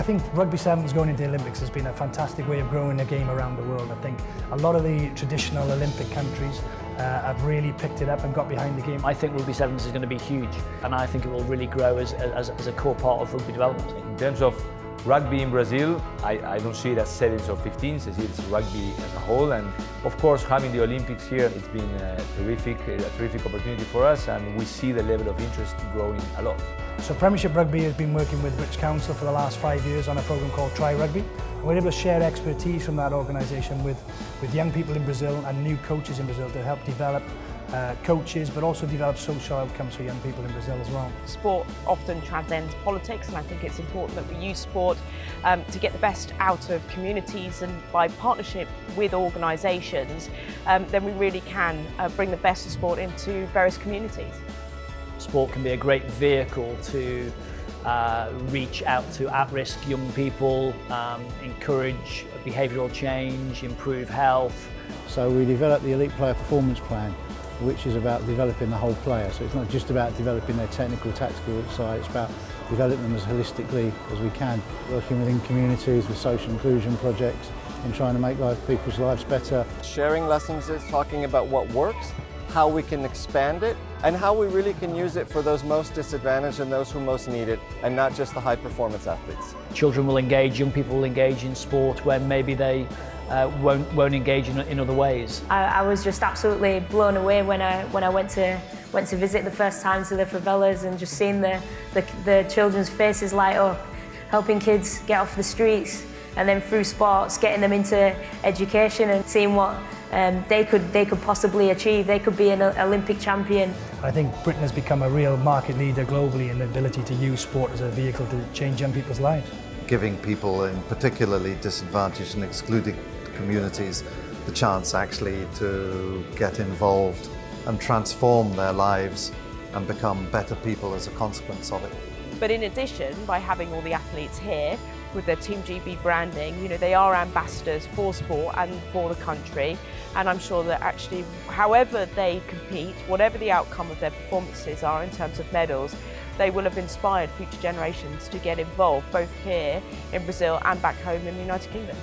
I think Rugby Sevens going into the Olympics has been a fantastic way of growing the game around the world. I think a lot of the traditional Olympic countries have really picked it up and got behind the game. I think Rugby Sevens is going to be huge, and I think it will really grow as a core part of rugby development. In terms of rugby in Brazil, I don't see it as sevens or 15s, I see it as rugby as a whole. And of course, having the Olympics here, it's been a terrific opportunity for us, and we see the level of interest growing a lot. So Premiership Rugby has been working with British Council for the last 5 years on a programme called Try Rugby. And we're able to share expertise from that organisation with young people in Brazil and new coaches in Brazil to help develop coaches, but also develop social outcomes for young people in Brazil as well. Sport often transcends politics, and I think it's important that we use sport to get the best out of communities, and by partnership with organisations, then we really can bring the best of sport into various communities. Sport can be a great vehicle to reach out to at-risk young people, encourage behavioural change, improve health. So we developed the Elite Player Performance Plan, which is about developing the whole player. So it's not just about developing their technical, tactical side, it's about developing them as holistically as we can, working within communities with social inclusion projects and trying to make people's lives better. Sharing lessons is talking about what works, how we can expand it, and how we really can use it for those most disadvantaged and those who most need it, and not just the high-performance athletes. Children will engage, young people will engage in sport when maybe they won't engage in other ways. I was just absolutely blown away when I went to visit the first time to the favelas, and just seeing the children's faces light up, helping kids get off the streets, and then through sports getting them into education and seeing what they could possibly achieve. They could be an Olympic champion. I think Britain has become a real market leader globally in the ability to use sport as a vehicle to change young people's lives. Giving people in particularly disadvantaged and excluded communities the chance actually to get involved and transform their lives and become better people as a consequence of it. But in addition, by having all the athletes here with their Team GB branding, you know, they are ambassadors for sport and for the country, and I'm sure that actually however they compete, whatever the outcome of their performances are in terms of medals, they will have inspired future generations to get involved both here in Brazil and back home in the United Kingdom.